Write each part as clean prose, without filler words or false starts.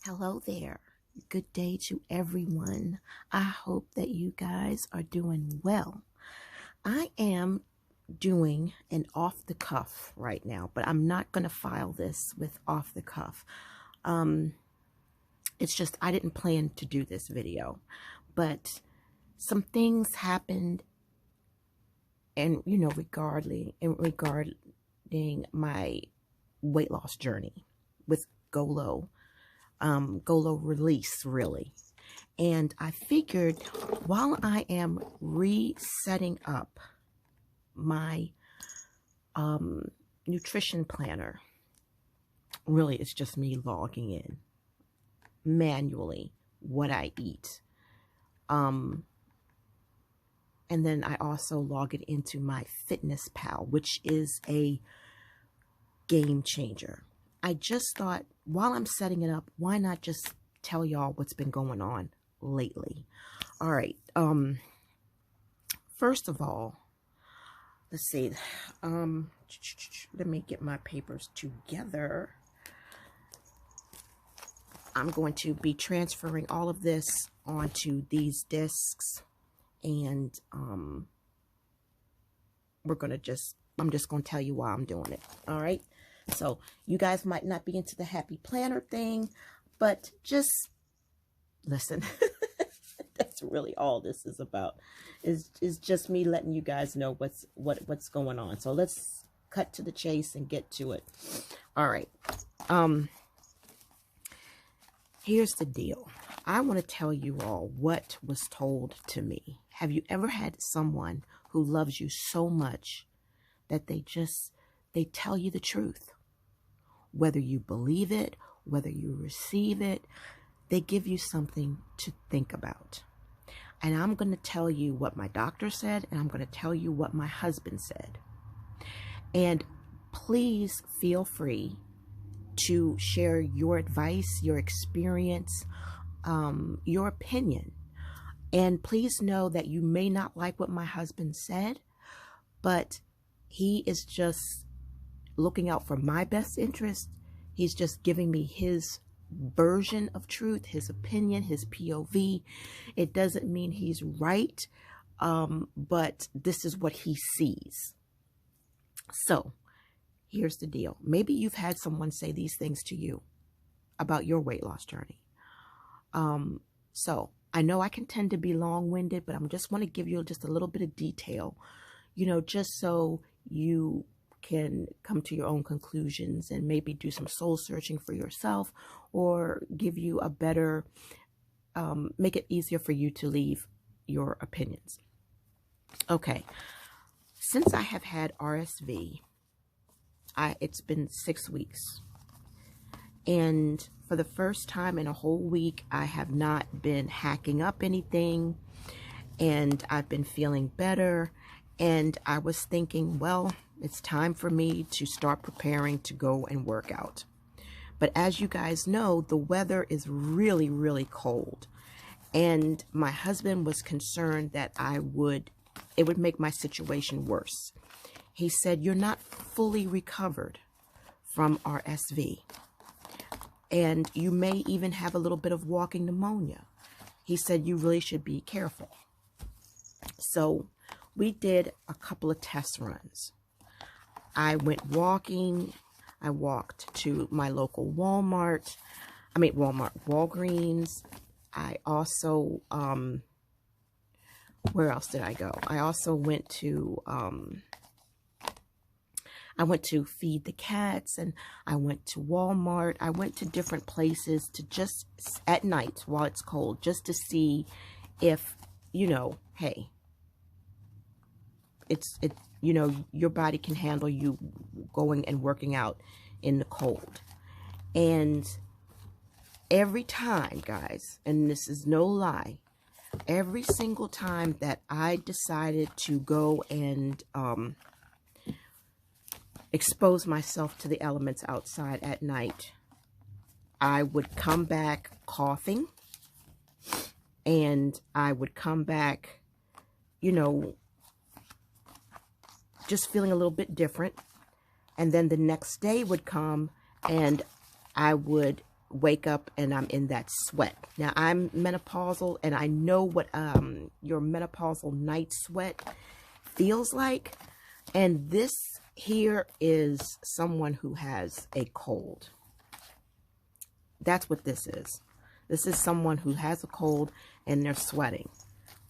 Hello there. Good day to everyone. I hope that you guys are doing well. I am doing an off the cuff right now, but I'm not going to file this with off the cuff. It's just I didn't plan to do this video, but some things happened and regarding my weight loss journey with Golo release, really. And I figured while I am resetting up my nutrition planner, really it's just me logging in manually what I eat. And then I also log it into my Fitness Pal, which is a game changer. I just thought, while I'm setting it up, why not just tell y'all what's been going on lately? All right. First of all, let's see. Let me get my papers together. I'm going to be transferring all of this onto these discs, and I'm just going to tell you why I'm doing it. All right. So you guys might not be into the happy planner thing, but just listen. That's really all this is about. Is just me letting you guys know what's going on. So let's cut to the chase and get to it. All right. Here's the deal. I want to tell you all what was told to me. Have you ever had someone who loves you so much that they tell you the truth? Whether you believe it, whether you receive it, they give you something to think about. And I'm going to tell you what my doctor said, and I'm going to tell you what my husband said. And please feel free to share your advice, your experience, your opinion. And please know that you may not like what my husband said, but he is just looking out for my best interest. He's just giving me his version of truth, his opinion, his POV. It doesn't mean he's right, but this is what he sees. So here's the deal. Maybe you've had someone say these things to you about your weight loss journey. So I know I can tend to be long-winded, but I just want to give you just a little bit of detail, just so you can come to your own conclusions and maybe do some soul searching for yourself, or give you a better, make it easier for you to leave your opinions. Okay. Since I have had RSV, it's been 6 weeks. And for the first time in a whole week, I have not been hacking up anything, and I've been feeling better. And I was thinking, well, it's time for me to start preparing to go and work out. But as you guys know, the weather is really, really cold. And my husband was concerned that it would make my situation worse. He said, you're not fully recovered from RSV, and you may even have a little bit of walking pneumonia. He said, you really should be careful. So we did a couple of test runs. I went walking. I walked to my local Walgreens. I also, where else did I go? I also went to, Feed the Cats, and I went to Walmart. I went to different places to just, at night while it's cold, just to see if, hey, your body can handle you going and working out in the cold. And every time, guys, and this is no lie, every single time that I decided to go and expose myself to the elements outside at night, I would come back coughing, and I would come back, just feeling a little bit different. And then the next day would come, and I would wake up and I'm in that sweat. Now, I'm menopausal, and I know what your menopausal night sweat feels like. And this here is someone who has a cold. That's what this is. This is someone who has a cold and they're sweating.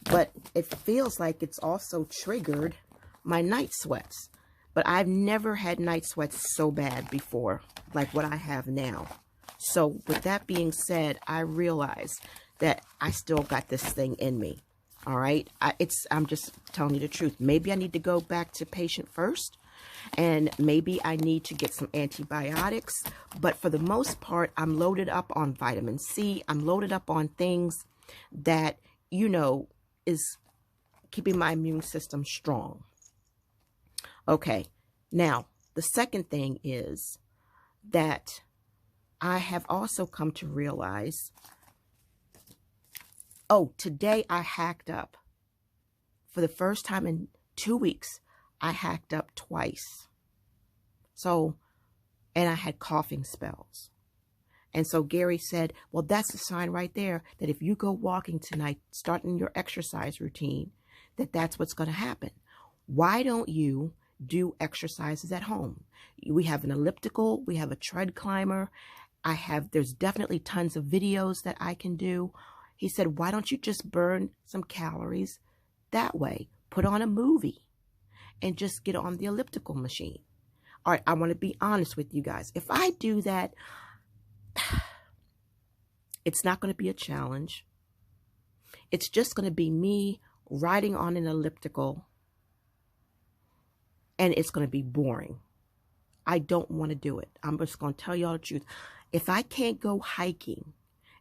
But it feels like it's also triggered my night sweats. But I've never had night sweats so bad before, like what I have now. So with that being said, I realize that I still got this thing in me. All right. I'm just telling you the truth. Maybe I need to go back to patient first, and maybe I need to get some antibiotics. But for the most part, I'm loaded up on vitamin C. I'm loaded up on things that, you know, is keeping my immune system strong. Okay. Now, the second thing is that I have also come to realize, oh, today I hacked up. For the first time in 2 weeks, I hacked up twice. So, and I had coughing spells. And so Gary said, well, that's a sign right there that if you go walking tonight, starting your exercise routine, that's what's going to happen. Why don't you do exercises at home? We have an elliptical, we have a tread climber. There's definitely tons of videos that I can do. He said, why don't you just burn some calories that way? Put on a movie and just get on the elliptical machine. All right, I want to be honest with you guys. If I do that, it's not going to be a challenge. It's just going to be me riding on an elliptical, and it's going to be boring. I don't want to do it. I'm just going to tell y'all the truth. If I can't go hiking,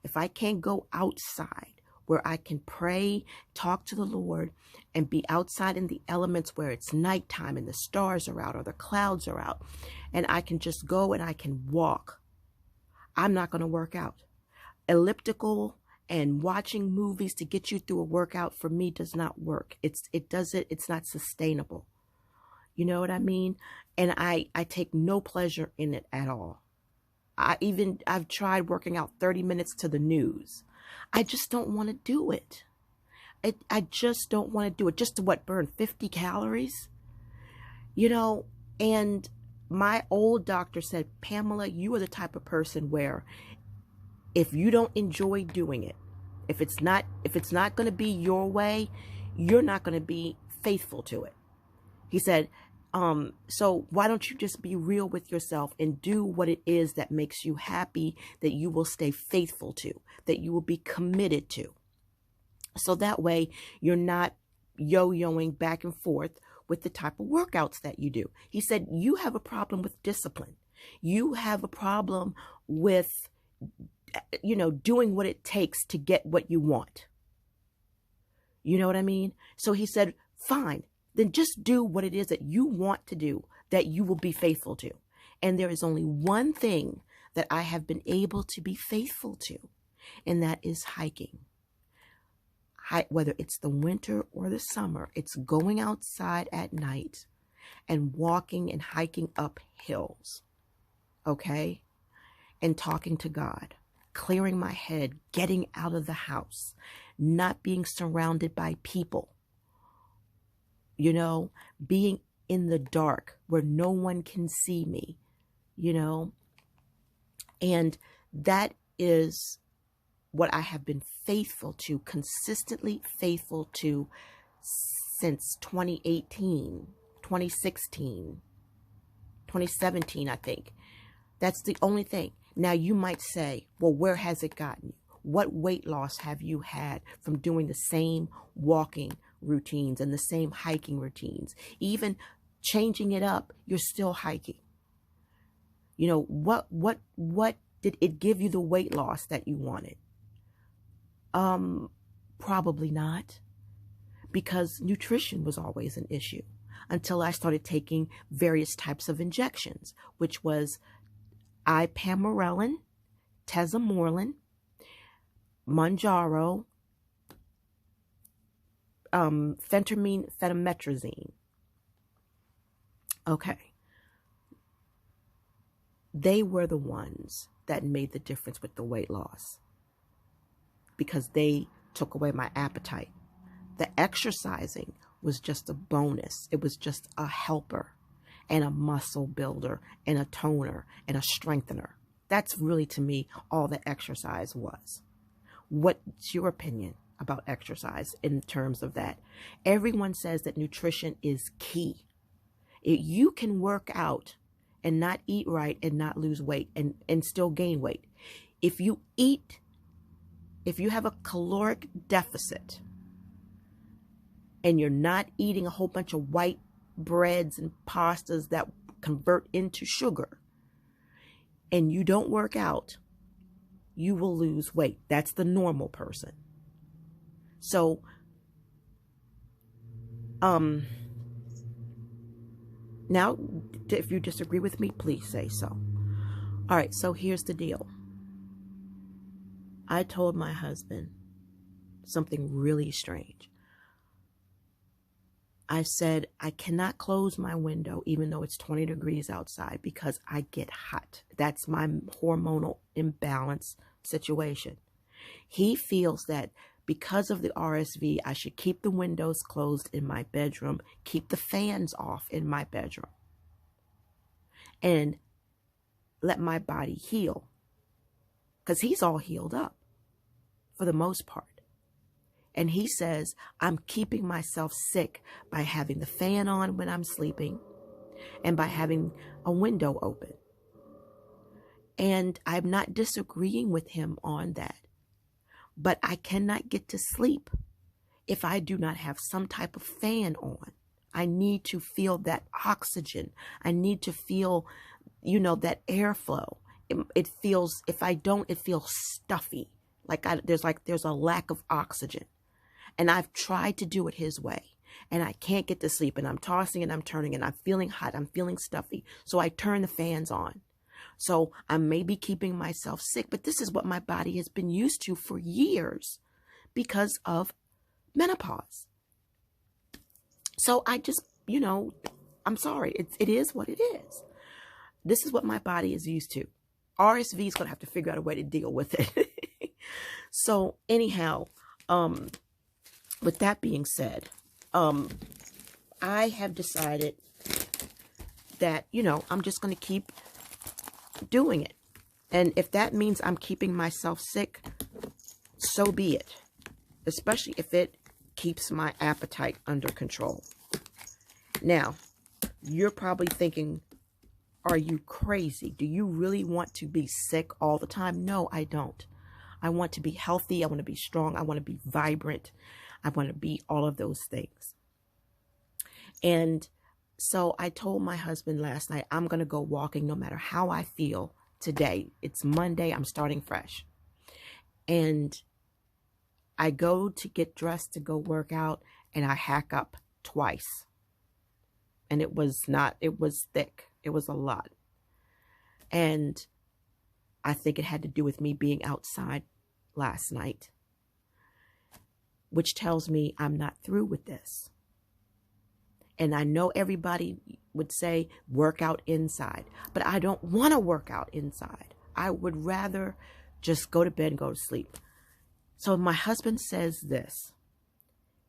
if I can't go outside where I can pray, talk to the Lord, and be outside in the elements where it's nighttime and the stars are out or the clouds are out, and I can just go and I can walk, I'm not going to work out. Elliptical and watching movies to get you through a workout for me does not work. It's not sustainable. You know what I mean? And I take no pleasure in it at all. I've tried working out 30 minutes to the news. I just don't want to do it. I just don't want to do it. Just to burn 50 calories? You know, and my old doctor said, Pamela, you are the type of person where if you don't enjoy doing it, if it's not going to be your way, you're not going to be faithful to it. He said, so why don't you just be real with yourself and do what it is that makes you happy, that you will stay faithful to, that you will be committed to. So that way you're not yo-yoing back and forth with the type of workouts that you do. He said, you have a problem with discipline. You have a problem with, doing what it takes to get what you want. You know what I mean? So he said, fine. Then just do what it is that you want to do, that you will be faithful to. And there is only one thing that I have been able to be faithful to, and that is hiking. Whether it's the winter or the summer, it's going outside at night and walking and hiking up hills, okay? And talking to God, clearing my head, getting out of the house, not being surrounded by people. Being in the dark where no one can see me, and that is what I have been faithful to, consistently faithful to since 2018, 2016, 2017, I think. That's the only thing. Now you might say, well, where has it gotten you? What weight loss have you had from doing the same walking routines and the same hiking routines? Even changing it up, you're still hiking. What did it give you the weight loss that you wanted? Probably not, because nutrition was always an issue until I started taking various types of injections, which was ipamorelin, tesamorelin, Mounjaro, phentermine, okay. They were the ones that made the difference with the weight loss, because they took away my appetite. The exercising was just a bonus. It was just a helper and a muscle builder and a toner and a strengthener. That's really, to me, all the exercise was. What's your opinion about exercise in terms of that? Everyone says that nutrition is key. You can work out and not eat right and not lose weight and still gain weight. If you have a caloric deficit and you're not eating a whole bunch of white breads and pastas that convert into sugar, and you don't work out, you will lose weight. That's the normal person. So, now, if you disagree with me, please say so. All right, so here's the deal. I told my husband something really strange. I said, I cannot close my window even though it's 20 degrees outside because I get hot. That's my hormonal imbalance situation. He feels that because of the RSV, I should keep the windows closed in my bedroom, keep the fans off in my bedroom, and let my body heal. Because he's all healed up for the most part. And he says, I'm keeping myself sick by having the fan on when I'm sleeping and by having a window open. And I'm not disagreeing with him on that. But I cannot get to sleep if I do not have some type of fan on. I need to feel that oxygen. I need to feel, that airflow. It feels, if I don't, it feels stuffy. There's a lack of oxygen. And I've tried to do it his way. And I can't get to sleep. And I'm tossing and I'm turning. And I'm feeling hot. I'm feeling stuffy. So I turn the fans on. So I may be keeping myself sick, but this is what my body has been used to for years because of menopause. So I just, I'm sorry. It is what it is. This is what my body is used to. RSV is going to have to figure out a way to deal with it. So anyhow, with that being said, I have decided that, I'm just going to keep doing it. And if that means I'm keeping myself sick, so be it. Especially if it keeps my appetite under control. Now, you're probably thinking, are you crazy? Do you really want to be sick all the time? No, I don't. I want to be healthy. I want to be strong. I want to be vibrant. I want to be all of those things. And so I told my husband last night, I'm going to go walking no matter how I feel today. It's Monday. I'm starting fresh. And I go to get dressed to go work out, and I hack up twice. And it was thick. It was a lot. And I think it had to do with me being outside last night, which tells me I'm not through with this. And I know everybody would say work out inside, but I don't want to work out inside. I would rather just go to bed and go to sleep. So my husband says this,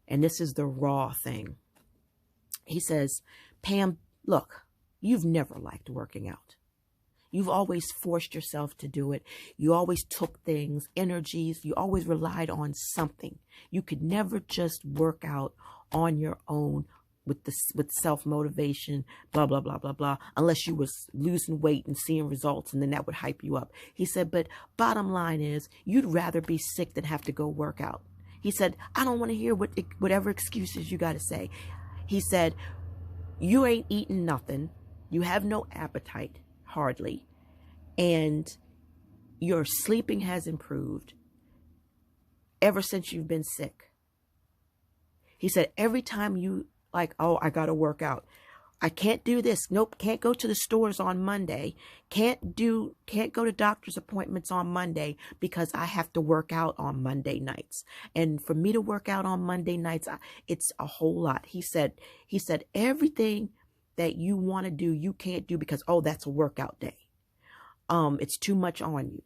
and this is the raw thing. He says, Pam, look, you've never liked working out. You've always forced yourself to do it. You always took things, energies. You always relied on something. You could never just work out on your own with self-motivation, blah, blah, blah, blah, blah, unless you was losing weight and seeing results, and then that would hype you up. He said, but bottom line is, you'd rather be sick than have to go work out. He said, I don't want to hear whatever excuses you got to say. He said, you ain't eating nothing. You have no appetite, hardly. And your sleeping has improved ever since you've been sick. He said, every time you I got to work out. I can't do this. Nope. Can't go to the stores on Monday. Can't go to doctor's appointments on Monday because I have to work out on Monday nights. And for me to work out on Monday nights, it's a whole lot. He said, everything that you want to do, you can't do because, that's a workout day. It's too much on you.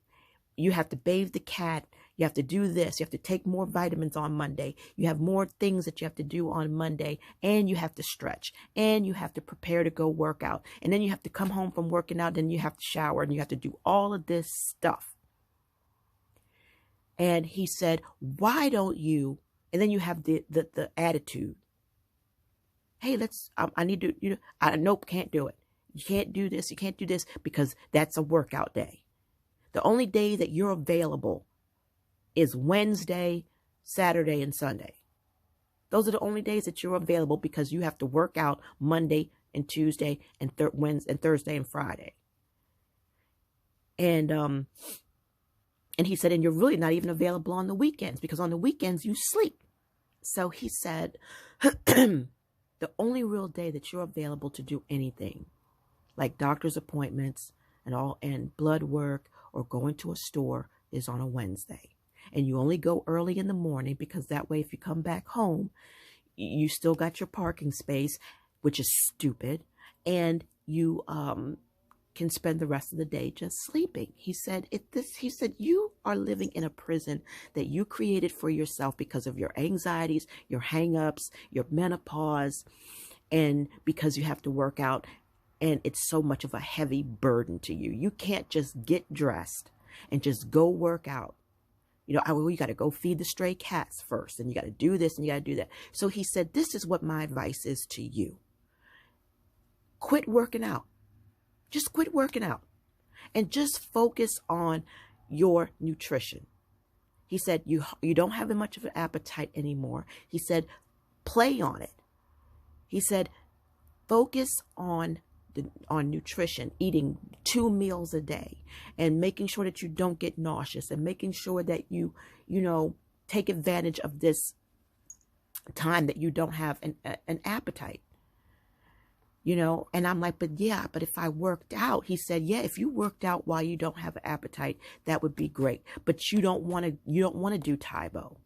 You have to bathe the cat. You have to do this. You have to take more vitamins on Monday. You have more things that you have to do on Monday. And you have to stretch. And you have to prepare to go work out. And then you have to come home from working out. Then you have to shower. And you have to do all of this stuff. And he said, why don't you? And then you have the attitude. Hey, I need to, nope, can't do it. You can't do this. You can't do this because that's a workout day. The only day that you're available is Wednesday, Saturday, and Sunday. Those are the only days that you're available because you have to work out Monday and Tuesday and Wednesday and Thursday and Friday. And he said, and you're really not even available on the weekends because on the weekends you sleep. So he said, the only real day that you're available to do anything, like doctor's appointments and blood work or going to a store, is on a Wednesday. And you only go early in the morning because that way if you come back home, you still got your parking space, which is stupid, and you can spend the rest of the day just sleeping. He said you are living in a prison that you created for yourself because of your anxieties, your hang-ups, your menopause, and because you have to work out. And it's so much of a heavy burden to you. You can't just get dressed and just go work out. You got to go feed the stray cats first. And you got to do this and you got to do that. So he said, this is what my advice is to you. Quit working out. Just quit working out. And just focus on your nutrition. He said, you don't have much of an appetite anymore. He said, play on it. He said, focus on nutrition, eating 2 meals a day and making sure that you don't get nauseous and making sure that you take advantage of this time that you don't have an appetite, and I'm like, but if I worked out, he said, yeah, if you worked out while you don't have an appetite, that would be great. But you don't want to do Taibo.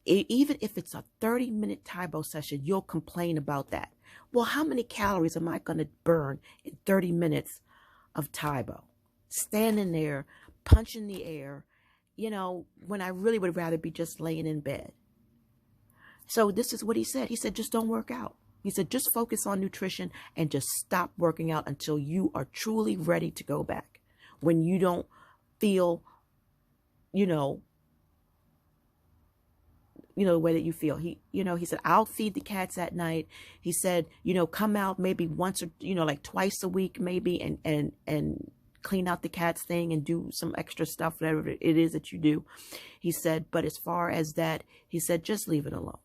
Even if it's a 30-minute Taibo session, you'll complain about that. Well, how many calories am I going to burn in 30 minutes of Taibo? Standing there, punching the air, when I really would rather be just laying in bed. So this is what he said. He said, just don't work out. He said, just focus on nutrition and just stop working out until you are truly ready to go back. When you don't feel, the way that you feel. He said, I'll feed the cats at night. He said, come out maybe once or, like twice a week, maybe, and clean out the cat's thing and do some extra stuff, whatever it is that you do. He said, but as far as that, he said, just leave it alone.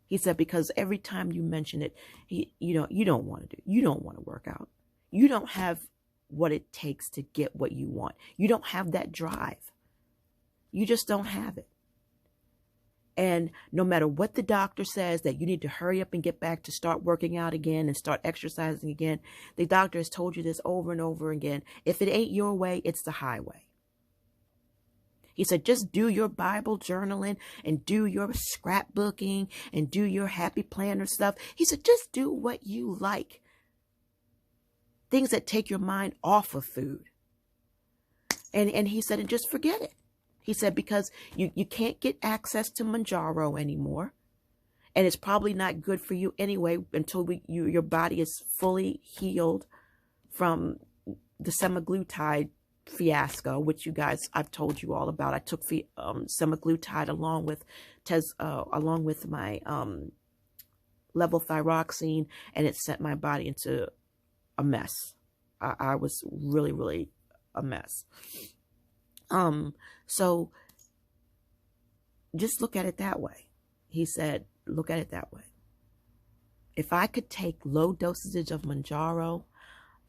He said, because every time you mention it, you don't want to work out. You don't have what it takes to get what you want. You don't have that drive. You just don't have it. And no matter what the doctor says that you need to hurry up and get back to start working out again and start exercising again, the doctor has told you this over and over again. If it ain't your way, it's the highway. He said, just do your Bible journaling and do your scrapbooking and do your happy planner stuff. He said, just do what you like. Things that take your mind off of food. And he said, and just forget it. He said, because you can't get access to Mounjaro anymore. And it's probably not good for you anyway until your body is fully healed from the semaglutide fiasco, which you guys, I've told you all about. I took semaglutide along with my levothyroxine, and it sent my body into a mess. I was really, really a mess. So just look at it that way. He said, look at it that way. If I could take low dosages of Mounjaro,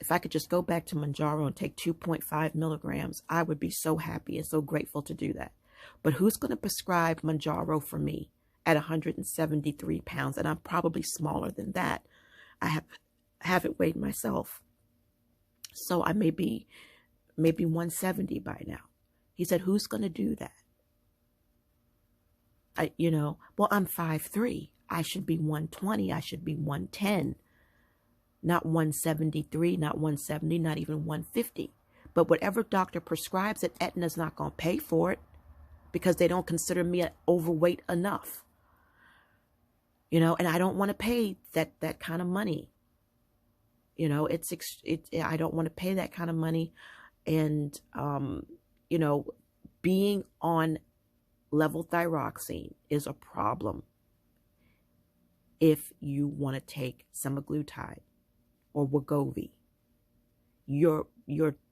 if I could just go back to Mounjaro and take 2.5 milligrams, I would be so happy and so grateful to do that. But who's going to prescribe Mounjaro for me at 173 pounds? And I'm probably smaller than that. I haven't weighed myself. So I may be maybe 170 by now. He said, who's going to do that? Well, I'm 5'3". I should be 120. I should be 110. not 173, not 170, not even 150. But whatever doctor prescribes it, Aetna's not going to pay for it because they don't consider me overweight enough. You know, and I don't want to pay that kind of money. You know, I don't want to pay that kind of money. And, you know, being on levothyroxine is a problem if you want to take semaglutide or Wegovy. Your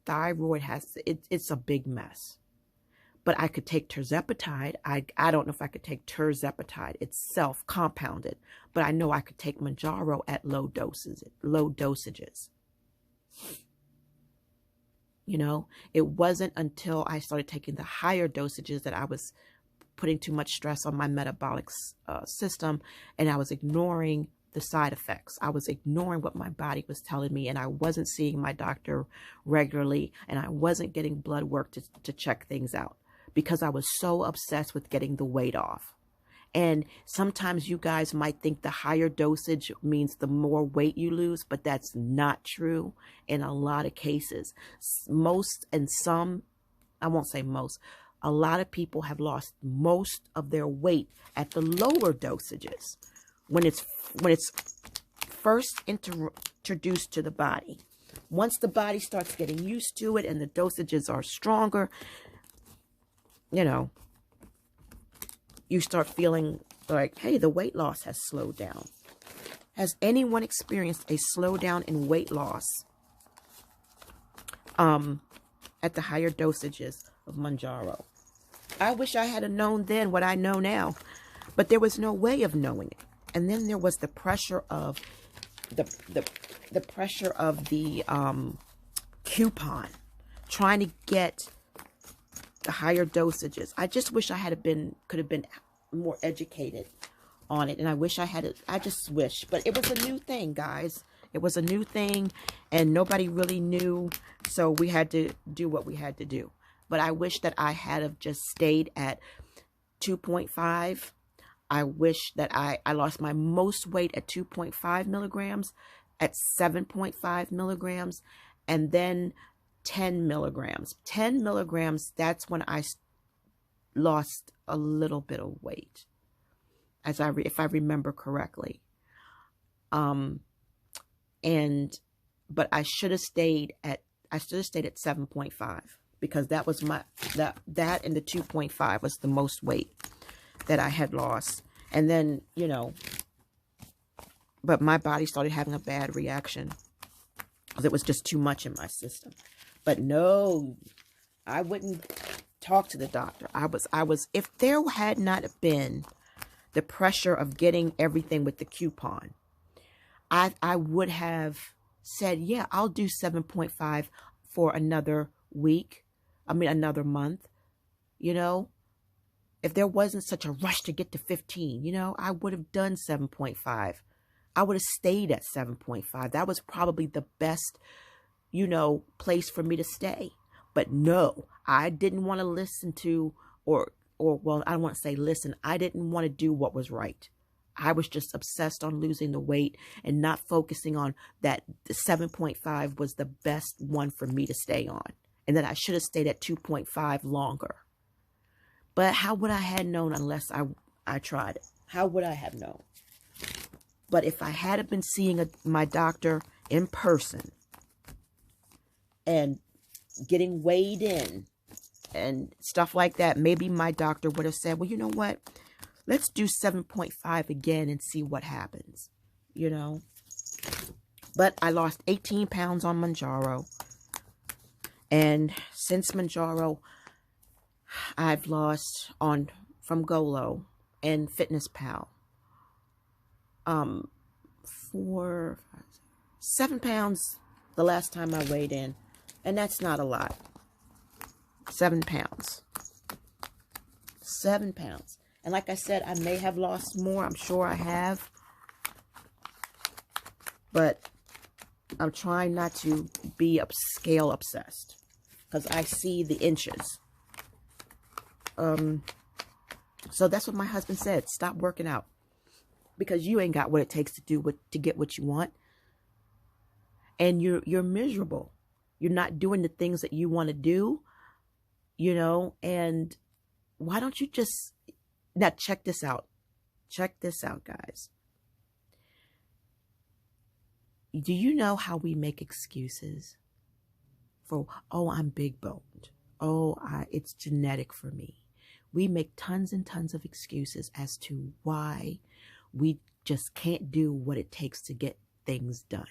thyroid it's a big mess. But I could take tirzepatide. I don't know if I could take tirzepatide itself, compounded. But I know I could take Mounjaro at low dosages. You know, it wasn't until I started taking the higher dosages that I was putting too much stress on my metabolic system, and I was ignoring the side effects. I was ignoring what my body was telling me, and I wasn't seeing my doctor regularly, and I wasn't getting blood work to check things out because I was so obsessed with getting the weight off. And sometimes you guys might think the higher dosage means the more weight you lose, but that's not true in a lot of cases. Most and some, I won't say most, a lot of people have lost most of their weight at the lower dosages when it's first introduced to the body. Once the body starts getting used to it and the dosages are stronger, you know, you start feeling like, hey, the weight loss has slowed down. Has anyone experienced a slowdown in weight loss at the higher dosages of Mounjaro? I wish I had known then what I know now, but there was no way of knowing it. And then there was the pressure of the pressure of the coupon, trying to get the higher dosages. I just wish I could have been more educated on it. And I wish I just wish, but it was a new thing, guys. It was a new thing and nobody really knew. So we had to do what we had to do. But I wish that I had have just stayed at 2.5. I wish that I lost my most weight at 2.5 milligrams, at 7.5 milligrams, and then 10 milligrams. 10 milligrams, that's when I lost a little bit of weight, if I remember correctly. But I should have stayed at 7.5 because that was that and the 2.5 was the most weight that I had lost. And then, you know, but my body started having a bad reaction because it was just too much in my system. But no, I wouldn't talk to the doctor. I was, if there had not been the pressure of getting everything with the coupon, I would have said, yeah, I'll do 7.5 for another week. I mean, another month, you know, if there wasn't such a rush to get to 15, you know, I would have done 7.5. I would have stayed at 7.5. That was probably the best, you know, place for me to stay. But no, I didn't want to listen to, or well, I don't want to say listen. I didn't want to do what was right. I was just obsessed on losing the weight and not focusing on that the 7.5 was the best one for me to stay on. And that I should have stayed at 2.5 longer. But how would I have known unless I tried it? How would I have known? But if I had been seeing my doctor in person and getting weighed in and stuff like that, maybe my doctor would have said, well, you know what? Let's do 7.5 again and see what happens, you know? But I lost 18 pounds on Mounjaro. And since Mounjaro, I've lost from Golo and Fitness Pal 7 pounds the last time I weighed in, and that's not a lot. 7 pounds. 7 pounds. And like I said, I may have lost more. I'm sure I have. But I'm trying not to be scale obsessed because I see the inches. So that's what my husband said. Stop working out because you ain't got what it takes to get what you want. and you're miserable. You're not doing the things that you want to do, and why don't you just, now check this out. Check this out, guys. Do you know how we make excuses for, oh, I'm big boned. Oh, it's genetic for me. We make tons and tons of excuses as to why we just can't do what it takes to get things done.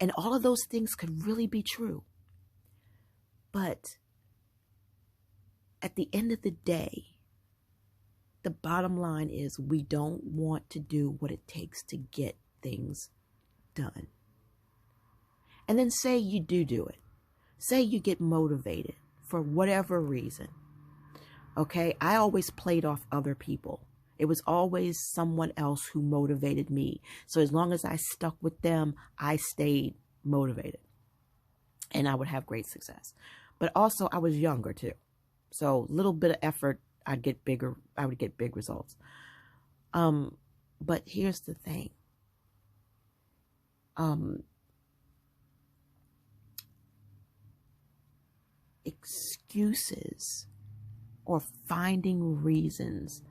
And all of those things could really be true. But at the end of the day, the bottom line is we don't want to do what it takes to get things done. And then say you do it. Say you get motivated for whatever reason. Okay, I always played off other people. It was always someone else who motivated me. So as long as I stuck with them, I stayed motivated. And I would have great success. But also I was younger too. So a little bit of effort, I would get big results. But here's the thing. Excuses or finding reasons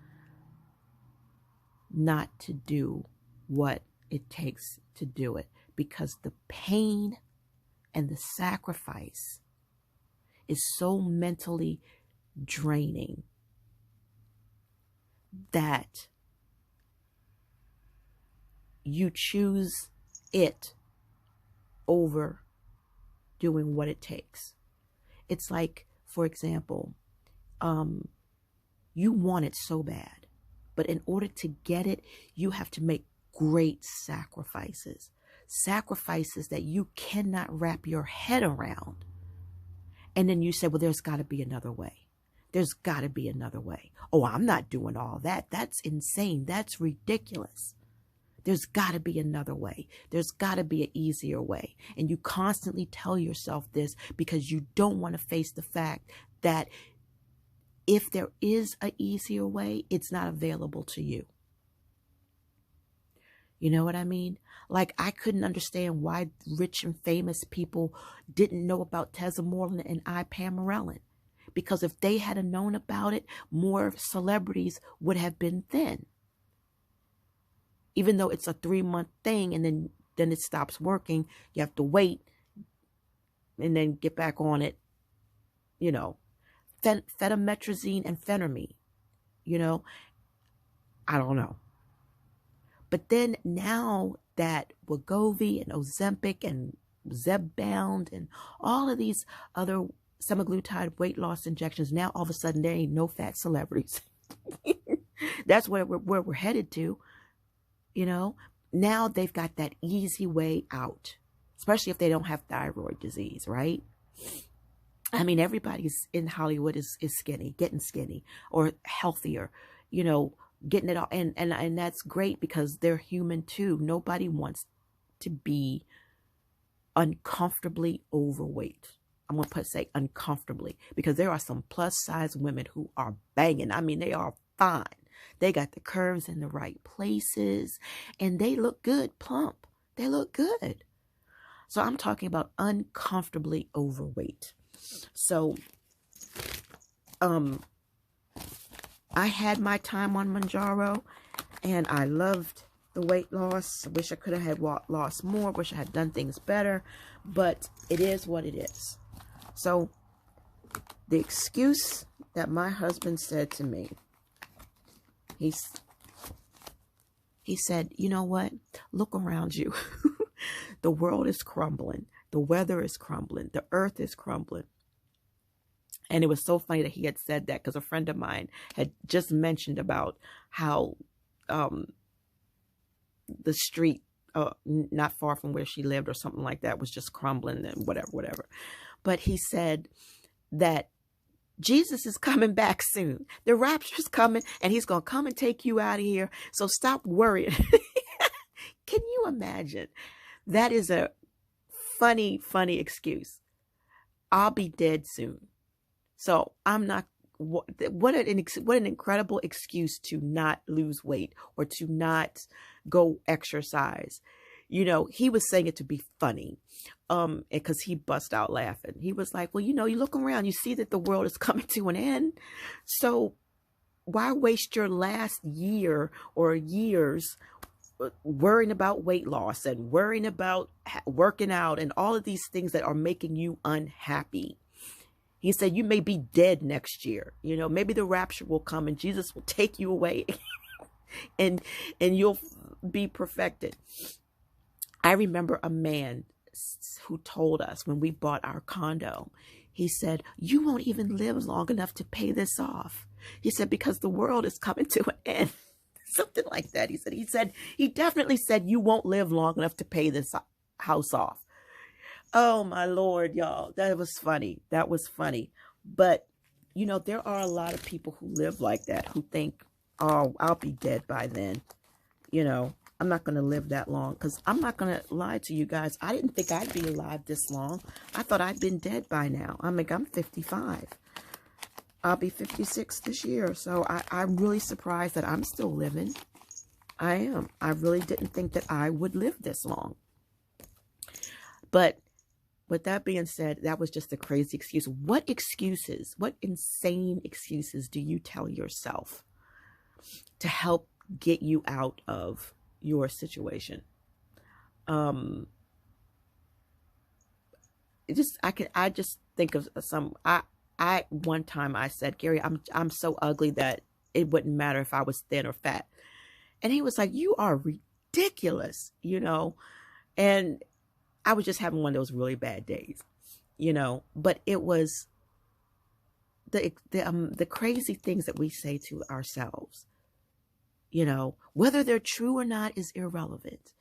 not to do what it takes to do it, because the pain and the sacrifice is so mentally draining that you choose it over doing what it takes. It's like, for example, you want it so bad, but in order to get it, you have to make great sacrifices that you cannot wrap your head around. And then you say, well, there's got to be another way. There's got to be another way. Oh, I'm not doing all that. That's insane. That's ridiculous. There's got to be another way. There's got to be an easier way. And you constantly tell yourself this because you don't want to face the fact that if there is an easier way, it's not available to you. You know what I mean? Like, I couldn't understand why rich and famous people didn't know about Tessa Moreland and Pam Morellon. Because if they had known about it, more celebrities would have been thin. Even though it's a 3-month thing and then it stops working, you have to wait and then get back on it. Phentermine and phentermine, I don't know. But then now that Wegovy and Ozempic and Zepbound and all of these other semaglutide weight loss injections, now all of a sudden there ain't no fat celebrities. That's where we're headed to. Now they've got that easy way out, especially if they don't have thyroid disease, right? I mean, everybody's in Hollywood is skinny, getting skinny or healthier, getting it all. And that's great because they're human too. Nobody wants to be uncomfortably overweight. I'm going to say uncomfortably, because there are some plus size women who are banging. I mean, they are fine. They got the curves in the right places and they look good, plump. They look good. So I'm talking about uncomfortably overweight. So, I had my time on Mounjaro and I loved the weight loss. I wish I could have had lost more. Wish I had done things better, but it is what it is. So the excuse that my husband said to me, he said, you know what? Look around you. The world is crumbling. The weather is crumbling. The earth is crumbling. And it was so funny that he had said that because a friend of mine had just mentioned about how the street not far from where she lived or something like that was just crumbling and whatever. But he said that Jesus is coming back soon. The rapture's coming and he's going to come and take you out of here. So stop worrying. Can you imagine? That is a funny excuse. I'll be dead soon. So I'm not, what an incredible excuse to not lose weight or to not go exercise. You know, he was saying it to be funny. Because he bust out laughing. He was like, well, you know, you look around, you see that the world is coming to an end. So why waste your last year or years worrying about weight loss and worrying about working out and all of these things that are making you unhappy? He said, you may be dead next year. You know, maybe the rapture will come and Jesus will take you away and you'll be perfected. I remember a man who told us when we bought our condo, he said, you won't even live long enough to pay this off. He said, because the world is coming to an end. Something like that. He definitely said, you won't live long enough to pay this house off. Oh my Lord, y'all. That was funny. That was funny. But, you know, there are a lot of people who live like that, who think, oh, I'll be dead by then. You know, I'm not going to live that long, because I'm not going to lie to you guys. I didn't think I'd be alive this long. I thought I'd been dead by now. I mean, I'm 55. I'll be 56 this year. So I'm really surprised that I'm still living. I am. I really didn't think that I would live this long. But with that being said, that was just a crazy excuse. What excuses, what insane excuses do you tell yourself to help get you out of your situation? I just think of some. One time I said, Gary, I'm so ugly that it wouldn't matter if I was thin or fat, and he was like, you are ridiculous, you know. And I was just having one of those really bad days, you know. But it was the crazy things that we say to ourselves. You know, whether they're true or not is irrelevant.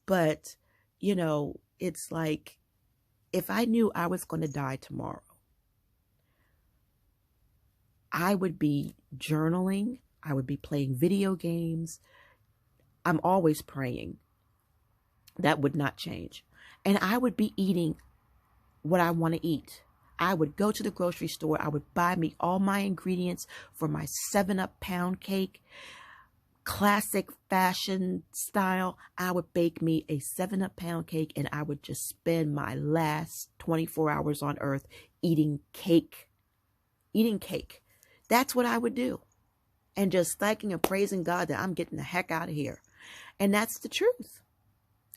But, you know, it's like, if I knew I was going to die tomorrow, I would be journaling. I would be playing video games. I'm always praying. That would not change. And I would be eating what I want to eat. I would go to the grocery store. I would buy me all my ingredients for my 7-Up pound cake. Classic fashion style. I would bake me a 7-Up pound cake, and I would just spend my last 24 hours on earth eating cake. Eating cake. That's what I would do. And just thanking and praising God that I'm getting the heck out of here. And that's the truth.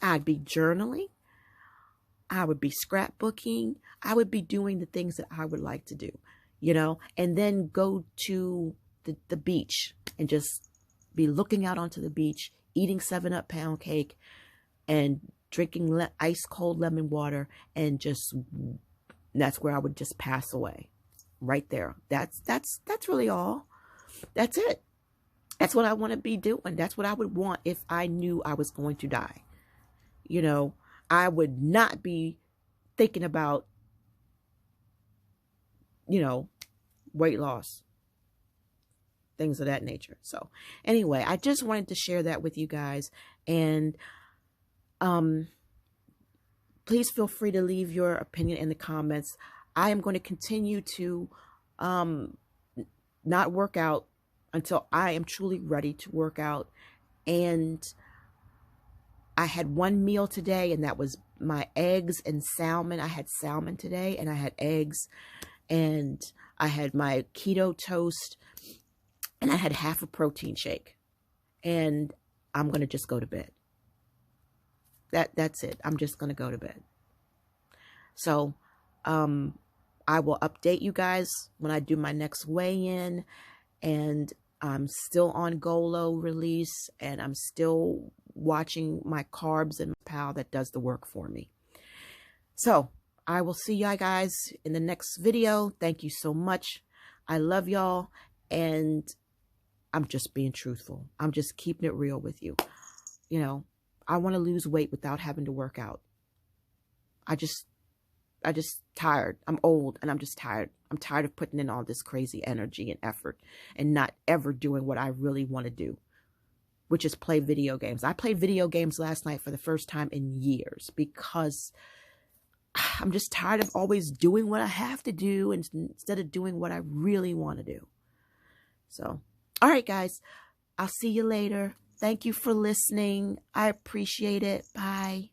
I'd be journaling. I would be scrapbooking. I would be doing the things that I would like to do, you know, and then go to the beach and just be looking out onto the beach, eating 7-Up pound cake and drinking ice cold lemon water, and that's where I would just pass away right there. That's really all. That's it. That's what I want to be doing. That's what I would want if I knew I was going to die. You know, I would not be thinking about, you know, weight loss, things of that nature. So anyway, I just wanted to share that with you guys. And please feel free to leave your opinion in the comments. I am going to continue to not work out until I am truly ready to work out. And I had one meal today, and that was my eggs and salmon. I had salmon today, and I had eggs, and I had my keto toast, and I had half a protein shake. And I'm going to just go to bed. That's it. I'm just going to go to bed. So I will update you guys when I do my next weigh-in. And I'm still on Golo release, and I'm still watching my carbs and my pal that does the work for me. So I will see you guys in the next video. Thank you so much. I love y'all, and I'm just being truthful. I'm just keeping it real with you. You know, I want to lose weight without having to work out. I just tired. I'm old, and I'm just tired. I'm tired of putting in all this crazy energy and effort and not ever doing what I really want to do, which is play video games. I played video games last night for the first time in years because I'm just tired of always doing what I have to do instead of doing what I really want to do. So, all right, guys, I'll see you later. Thank you for listening. I appreciate it. Bye.